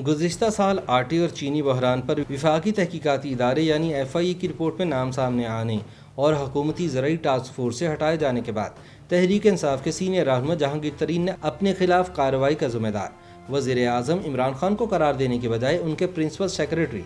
گزشتہ سال آٹے اور چینی بحران پر وفاقی تحقیقاتی ادارے یعنی FIA کی رپورٹ میں نام سامنے آنے اور حکومتی زرعی ٹاسک فورس سے ہٹائے جانے کے بعد تحریک انصاف کے سینئر رہنما جہانگیر ترین نے اپنے خلاف کارروائی کا ذمہ دار وزیر اعظم عمران خان کو قرار دینے کے بجائے ان کے پرنسپل سیکرٹری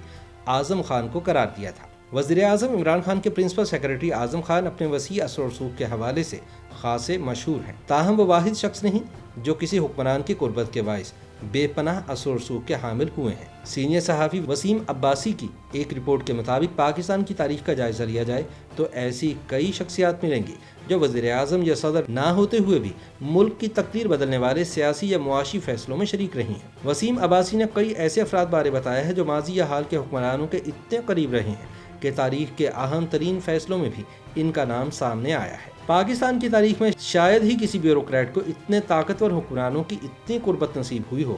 اعظم خان کو قرار دیا تھا۔ وزیر اعظم عمران خان کے پرنسپل سیکرٹری اعظم خان اپنے وسیع اثر و رسوخ کے حوالے سے خاصے مشہور ہیں، تاہم وہ واحد شخص نہیں جو کسی حکمران کی قربت کے باعث بے پناہ اثر و رسوخ کے حامل ہوئے ہیں۔ سینئر صحافی وسیم عباسی کی ایک رپورٹ کے مطابق پاکستان کی تاریخ کا جائزہ لیا جائے تو ایسی کئی شخصیات ملیں گی جو وزیر اعظم یا صدر نہ ہوتے ہوئے بھی ملک کی تقدیر بدلنے والے سیاسی یا معاشی فیصلوں میں شریک رہی ہیں۔ وسیم عباسی نے کئی ایسے افراد بارے بتایا ہے جو ماضی یا حال کے حکمرانوں کے اتنے قریب رہے ہیں کہ تاریخ کے اہم ترین فیصلوں میں بھی ان کا نام سامنے آیا ہے۔ پاکستان کی تاریخ میں شاید ہی کسی بیوروکریٹ کو اتنے طاقتور حکمرانوں کی اتنی قربت نصیب ہوئی ہو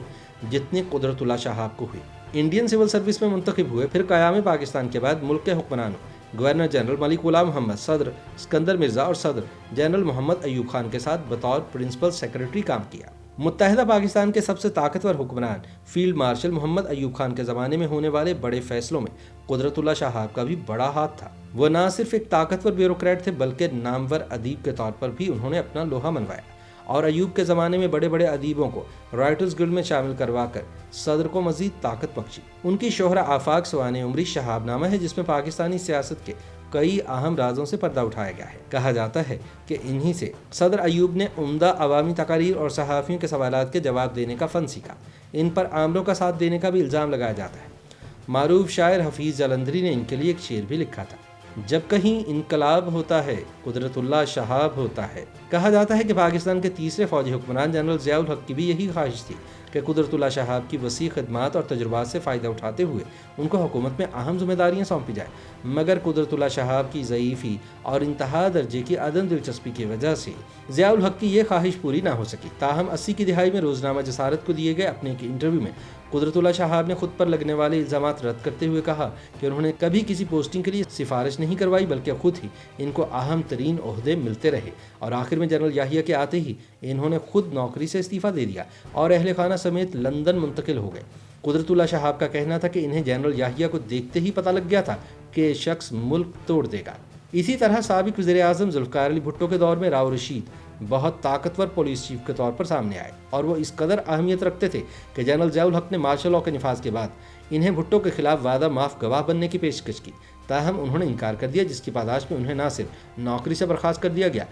جتنی قدرت اللہ شہاب کو ہوئی۔ انڈین سول سروس میں منتخب ہوئے، پھر قیام پاکستان کے بعد ملک کے حکمرانوں گورنر جنرل ملک غلام محمد، صدر اسکندر مرزا اور صدر جنرل محمد ایوب خان کے ساتھ بطور پرنسپل سیکرٹری کام کیا۔ متحدہ پاکستان کے سب سے طاقتور حکمران فیلڈ مارشل محمد ایوب خان کے زمانے میں ہونے والے بڑے فیصلوں میں قدرت اللہ شہاب کا بھی بڑا ہاتھ تھا۔ وہ نہ صرف ایک طاقتور بیوروکریٹ تھے بلکہ نامور ادیب کے طور پر بھی انہوں نے اپنا لوہا منوایا اور ایوب کے زمانے میں بڑے بڑے ادیبوں کو رائٹرز گلڈ میں شامل کروا کر صدر کو مزید طاقت بخشی۔ ان کی شہرہ آفاق سوانح عمری شہاب نامہ ہے جس میں پاکستانی سیاست کے کئی اہم رازوں سے پردہ اٹھایا گیا ہے۔ کہا جاتا ہے کہ انہی سے صدر ایوب نے عمدہ عوامی تقاریر اور صحافیوں کے سوالات کے جواب دینے کا فن سیکھا۔ ان پر عاملوں کا ساتھ دینے کا بھی الزام لگایا جاتا ہے۔ معروف شاعر حفیظ جلندری نے ان کے لیے ایک شعر بھی لکھا تھا: جب کہیں انقلاب ہوتا ہے قدرت اللہ شہاب ہوتا ہے۔ کہا جاتا ہے کہ پاکستان کے تیسرے فوجی حکمران جنرل ضیاء الحق کی بھی یہی خواہش تھی کہ قدرت اللہ شہاب کی وسیع خدمات اور تجربات سے فائدہ اٹھاتے ہوئے ان کو حکومت میں اہم ذمہ داریاں سونپی جائیں، مگر قدرت اللہ شہاب کی ضعیفی اور انتہا درجے کی عدم دلچسپی کی وجہ سے ضیاء الحق کی یہ خواہش پوری نہ ہو سکی۔ تاہم 80 کی دہائی میں روزنامہ جسارت کو دیے گئے اپنے ایک انٹرویو میں قدرت اللہ شہاب نے خود پر لگنے والے الزامات رد کرتے ہوئے کہا کہ انہوں نے کبھی کسی پوسٹنگ کے لیے سفارش نہیں کروائی بلکہ خود ہی ان کو اہم ترین عہدے ملتے رہے، اور آخر میں جنرل یحییٰ کے آتے ہی انہوں نے خود نوکری سے استعفیٰ دے دیا اور اہل خانہ سمیت لندن منتقل ہو گئے۔ قدرت اللہ شہاب کا کہنا تھا کہ انہیں جنرل یحییٰ کو دیکھتے ہی پتہ لگ گیا تھا کہ یہ شخص ملک توڑ دے گا۔ اسی طرح سابق وزیر اعظم ذوالفقار علی بھٹو کے دور میں راؤ رشید بہت طاقتور پولیس چیف کے طور پر سامنے آئے اور وہ اس قدر اہمیت رکھتے تھے کہ جنرل ضیاء الحق نے مارشل لاء کے نفاذ کے بعد انہیں بھٹو کے خلاف وعدہ معاف گواہ بننے کی پیشکش کی، تاہم انہوں نے انکار کر دیا، جس کی پاداش میں انہیں نہ صرف نوکری سے برخاست کر دیا گیا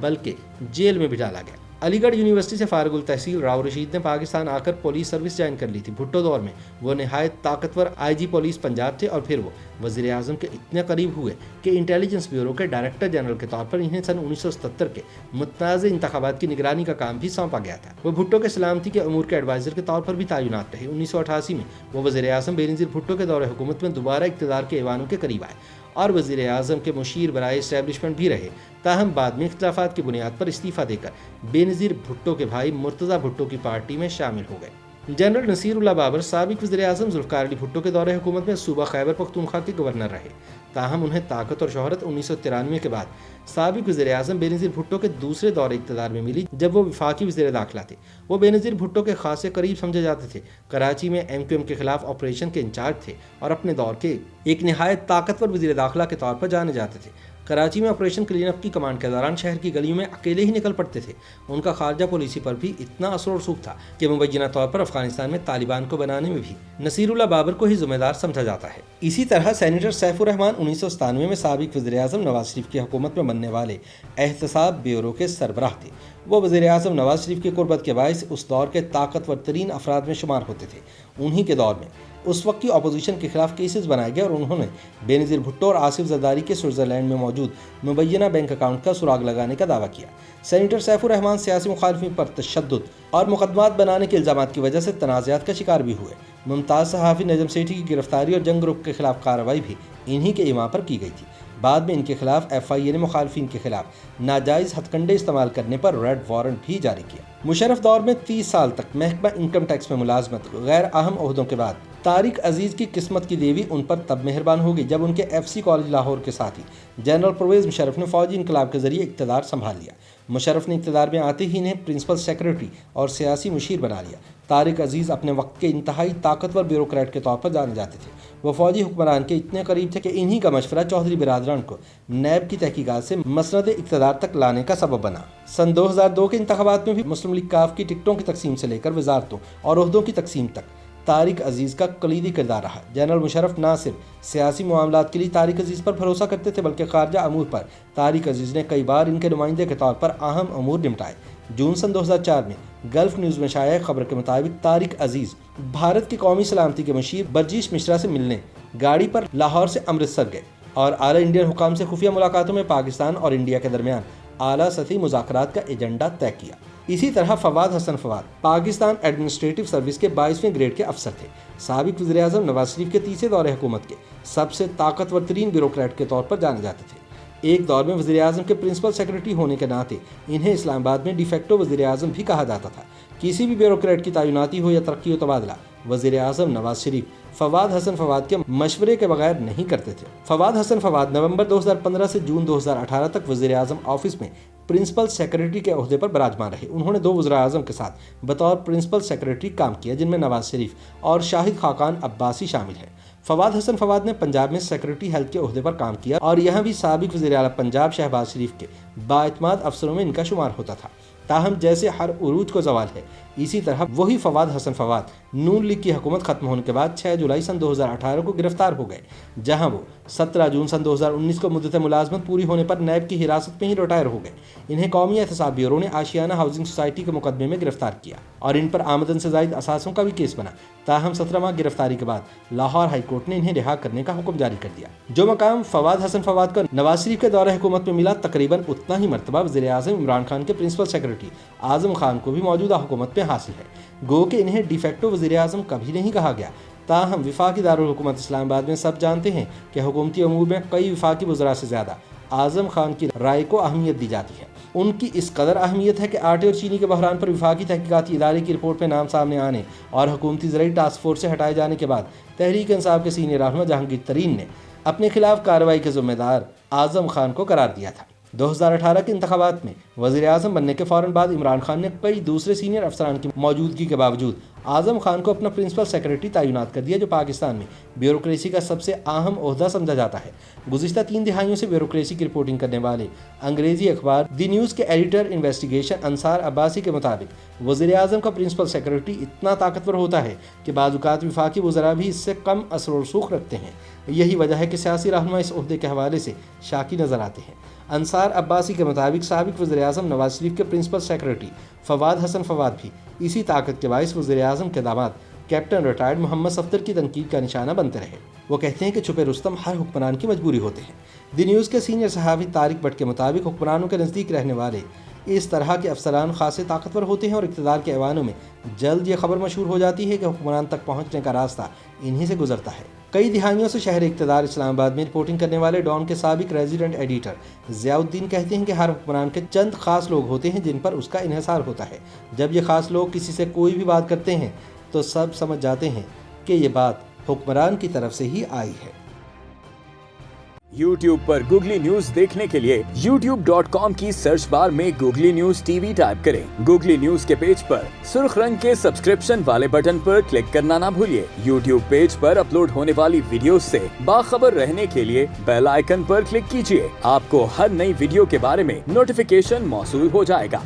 بلکہ جیل میں بھی ڈالا گیا۔ علی گڑھ یونیورسٹی سے فارغ التحصیل راؤ رشید نے پاکستان آ کر پولیس سروس جوائن کر لی تھی۔ بھٹو دور میں وہ نہایت طاقتور IG پولیس پنجاب تھے اور پھر وہ وزیر اعظم کے اتنے قریب ہوئے کہ انٹیلیجنس بیورو کے ڈائریکٹر جنرل کے طور پر انہیں سن 1977 کے متنازع انتخابات کی نگرانی کا کام بھی سونپا گیا تھا۔ وہ بھٹو کے سلامتی کے امور کے ایڈوائزر کے طور پر بھی تعینات رہے۔ 1988 میں وہ وزیر اعظم بینظیر بھٹو کے دور حکومت میں دوبارہ اقتدار کے ایوانوں کے قریب آئے اور وزیر اعظم کے مشیر برائے اسٹیبلشمنٹ بھی رہے، تاہم بعد میں اختلافات کی بنیاد پر استعفیٰ دے کر بینظیر بھٹو کے بھائی مرتضیٰ بھٹو کی پارٹی میں شامل ہو گئے۔ جنرل نصیر اللہ بابر سابق وزیر اعظم ذوالفقار علی بھٹو کے دور حکومت میں صوبہ خیبر پختونخوا کے گورنر رہے، تاہم انہیں طاقت اور شہرت 1993 کے بعد سابق وزیر اعظم بینظیر بھٹو کے دوسرے دور اقتدار میں ملی جب وہ وفاقی وزیر داخلہ تھے۔ وہ بینظیر بھٹو کے خاصے قریب سمجھے جاتے تھے، کراچی میں MQM کے خلاف آپریشن کے انچارج تھے اور اپنے دور کے ایک نہایت طاقتور وزیر داخلہ کے طور پر جانے جاتے تھے۔ کراچی میں آپریشن کلین اپ کی کمانڈ کے دوران شہر کی گلیوں میں اکیلے ہی نکل پڑتے تھے۔ ان کا خارجہ پالیسی پر بھی اتنا اثر و رسوخ تھا کہ مبینہ طور پر افغانستان میں طالبان کو بنانے میں بھی نصیر اللہ بابر کو ہی ذمہ دار سمجھا جاتا ہے۔ اسی طرح سینیٹر سیف الرحمان 1997 میں سابق وزیر اعظم نواز شریف کی حکومت میں بننے والے احتساب بیورو کے سربراہ تھے۔ وہ وزیر اعظم نواز شریف کی قربت کے باعث اس دور کے طاقتور ترین افراد میں شمار ہوتے تھے۔ انہی کے دور میں اس وقت کی اپوزیشن کے خلاف کیسز بنائے گئے اور انہوں نے بینظیر بھٹو اور آصف زرداری کے سوئٹزرلینڈ میں موجود مبینہ بینک اکاؤنٹ کا سراغ لگانے کا دعویٰ کیا۔ سینیٹر سیف الرحمان سیاسی مخالفین پر تشدد اور مقدمات بنانے کے الزامات کی وجہ سے تنازعات کا شکار بھی ہوئے۔ ممتاز صحافی نجم سیٹھی کی گرفتاری اور جنگ گروپ کے خلاف کارروائی بھی انہی کے ایما پر کی گئی تھی۔ بعد میں ان کے خلاف FIA نے مخالفین کے خلاف ناجائز ہتھ کنڈے استعمال کرنے پر ریڈ وارنٹ بھی جاری کیا۔ مشرف دور میں 30 سال تک محکمہ انکم ٹیکس میں ملازمت، غیر اہم عہدوں کے بعد طارق عزیز کی قسمت کی دیوی ان پر تب مہربان ہوگی جب ان کے FC کالج لاہور کے ساتھی جنرل پرویز مشرف نے فوجی انقلاب کے ذریعے اقتدار سنبھال لیا۔ مشرف نے اقتدار میں آتے ہی انہیں پرنسپل سیکرٹری اور سیاسی مشیر بنا لیا۔ طارق عزیز اپنے وقت کے انتہائی طاقتور بیوروکریٹ کے طور پر جانے جاتے تھے۔ وہ فوجی حکمران کے اتنے قریب تھے کہ انہی کا مشورہ چودھری برادران کو نیب کی تحقیقات سے مسند اقتدار تک لانے کا سبب بنا۔ سن 2002 کے انتخابات میں بھی مسلم لیگ کاف کی ٹکٹوں کی تقسیم سے لے کر وزارتوں اور عہدوں کی تقسیم تک طارق عزیز کا کلیدی کردار رہا۔ جنرل مشرف نہ صرف سیاسی معاملات کے لیے طارق عزیز پر بھروسہ کرتے تھے بلکہ خارجہ امور پر طارق عزیز نے کئی بار ان کے نمائندے کے طور پر اہم امور نمٹائے۔ جون سن 2004 میں گلف نیوز میں شائع خبر کے مطابق طارق عزیز بھارت کی قومی سلامتی کے مشیر برجیش مشرا سے ملنے گاڑی پر لاہور سے امرتسر گئے اور اعلیٰ انڈین حکام سے خفیہ ملاقاتوں میں پاکستان اور انڈیا کے درمیان اعلیٰ سطحی مذاکرات کا ایجنڈا طے کیا۔ اسی طرح فواد حسن فواد پاکستان ایڈمنسٹریٹو سروس کے 22ویں گریڈ کے افسر تھے۔ سابق وزیر اعظم نواز شریف کے تیسرے دور حکومت کے سب سے طاقتور ترین بیوروکریٹ کے طور پر جانے جاتے تھے۔ ایک دور میں وزیر اعظم کے پرنسپل سیکرٹری ہونے کے ناطے انہیں اسلام آباد میں ڈی فیکٹو وزیر اعظم بھی کہا جاتا تھا۔ کسی بھی بیوروکریٹ کی تعیناتی ہو یا ترقی و تبادلہ وزیر اعظم نواز شریف فواد حسن فواد کے مشورے کے بغیر نہیں کرتے تھے۔ فواد حسن فواد نومبر 2015 سے جون 2018 تک وزیر اعظم آفس میں پرنسپل سیکرٹری کے عہدے پر براجمان رہے۔ انہوں نے 2 وزراء اعظم کے ساتھ بطور پرنسپل سیکرٹری کام کیا جن میں نواز شریف اور شاہد خاقان عباسی شامل ہیں۔ فواد حسن فواد نے پنجاب میں سیکرٹری ہیلتھ کے عہدے پر کام کیا اور یہاں بھی سابق وزیر اعلیٰ پنجاب شہباز شریف کے بااعتماد افسروں میں ان کا شمار ہوتا تھا۔ تاہم جیسے ہر عروج کو زوال ہے اسی طرح وہی فواد حسن فواد نون لیگ کی حکومت ختم ہونے کے بعد 6 جولائی سن 2018 کو گرفتار ہو گئے، جہاں وہ 17 جون سن 2019 کو مدت ملازمت پوری ہونے پر نیب کی حراست میں ہی ریٹائر ہو گئے۔ انہیں قومی احتساب بیورو نے آشیانہ ہاؤسنگ سوسائٹی کے مقدمے میں گرفتار کیا اور ان پر آمدن سے زائد اثاثوں کا بھی کیس بنا۔ تاہم 17 ماہ گرفتاری کے بعد لاہور ہائی کورٹ نے انہیں رہا کرنے کا حکم جاری کر دیا۔ جو مقام فواد حسن فواد کو نواز شریف کے دور حکومت میں ملا، تقریباً اتنا ہی مرتبہ وزیر اعظم عمران خان کے پرنسپل سیکرٹری اعظم خان کو بھی موجودہ حکومت میں حاصل ہے۔ گو کہ انہیں ڈی فیکٹو وزیر اعظم کبھی نہیں کہا گیا، تاہم وفاقی دارالحکومت اسلام آباد میں سب جانتے ہیں کہ حکومتی امور میں کئی وفاقی وزراء سے زیادہ اعظم خان کی رائے کو اہمیت دی جاتی ہے۔ ان کی اس قدر اہمیت ہے کہ آٹے اور چینی کے بحران پر وفاقی تحقیقاتی ادارے کی رپورٹ میں نام سامنے آنے اور حکومتی زرعی ٹاسک فورس سے ہٹائے جانے کے بعد تحریک انصاف کے سینئر رہنما جہانگیر ترین نے اپنے خلاف کارروائی کے ذمہ دار اعظم خان کو قرار دیا تھا۔ 2018 کے انتخابات میں وزیر اعظم بننے کے فوراً بعد عمران خان نے کئی دوسرے سینئر افسران کی موجودگی کے باوجود اعظم خان کو اپنا پرنسپل سیکرٹری تعینات کر دیا، جو پاکستان میں بیوروکریسی کا سب سے اہم عہدہ سمجھا جاتا ہے۔ گزشتہ 3 دہائیوں سے بیوروکریسی کی رپورٹنگ کرنے والے انگریزی اخبار دی نیوز کے ایڈیٹر انویسٹیگیشن انصار عباسی کے مطابق وزیر اعظم کا پرنسپل سیکرٹری اتنا طاقتور ہوتا ہے کہ بعض اوقات وفاقی وزراء بھی اس سے کم اثر و رسوخ رکھتے ہیں۔ یہی وجہ ہے کہ سیاسی رہنما اس عہدے کے حوالے سے شاکی نظر آتے ہیں۔ انصار عباسی کے مطابق سابق وزیر اعظم نواز شریف کے پرنسپل سیکرٹری فواد حسن فواد بھی اسی طاقت کے باعث وزیر اعظم کے داماد کیپٹن ریٹائرڈ محمد صفدر کی تنقید کا نشانہ بنتے رہے۔ وہ کہتے ہیں کہ چھپے رستم ہر حکمران کی مجبوری ہوتے ہیں۔ دی نیوز کے سینئر صحافی طارق بٹ کے مطابق حکمرانوں کے نزدیک رہنے والے اس طرح کے افسران خاصے طاقتور ہوتے ہیں اور اقتدار کے ایوانوں میں جلد یہ خبر مشہور ہو جاتی ہے کہ حکمران تک پہنچنے کا راستہ انہی سے گزرتا ہے۔ کئی دہائیوں سے شہر اقتدار اسلام آباد میں رپورٹنگ کرنے والے ڈان کے سابق ریزیڈنٹ ایڈیٹر ضیاء الدین کہتے ہیں کہ ہر حکمران کے چند خاص لوگ ہوتے ہیں جن پر اس کا انحصار ہوتا ہے۔ جب یہ خاص لوگ کسی سے کوئی بھی بات کرتے ہیں تو سب سمجھ جاتے ہیں کہ یہ بات حکمران کی طرف سے ہی آئی ہے۔ YouTube پر گوگلی نیوز دیکھنے کے لیے youtube.com کی سرچ بار میں googly news T V type کریں۔ گوگلی نیوز کے پیج پر سرخ رنگ کے سبسکرپشن والے بٹن پر کلک کرنا نہ بھولیے۔ YouTube پیج پر اپلوڈ ہونے والی ویڈیوز سے باخبر رہنے کے لیے بیل آئیکن پر کلک کیجیے۔ آپ کو ہر نئی ویڈیو کے بارے میں نوٹیفیکیشن موصول ہو جائے گا۔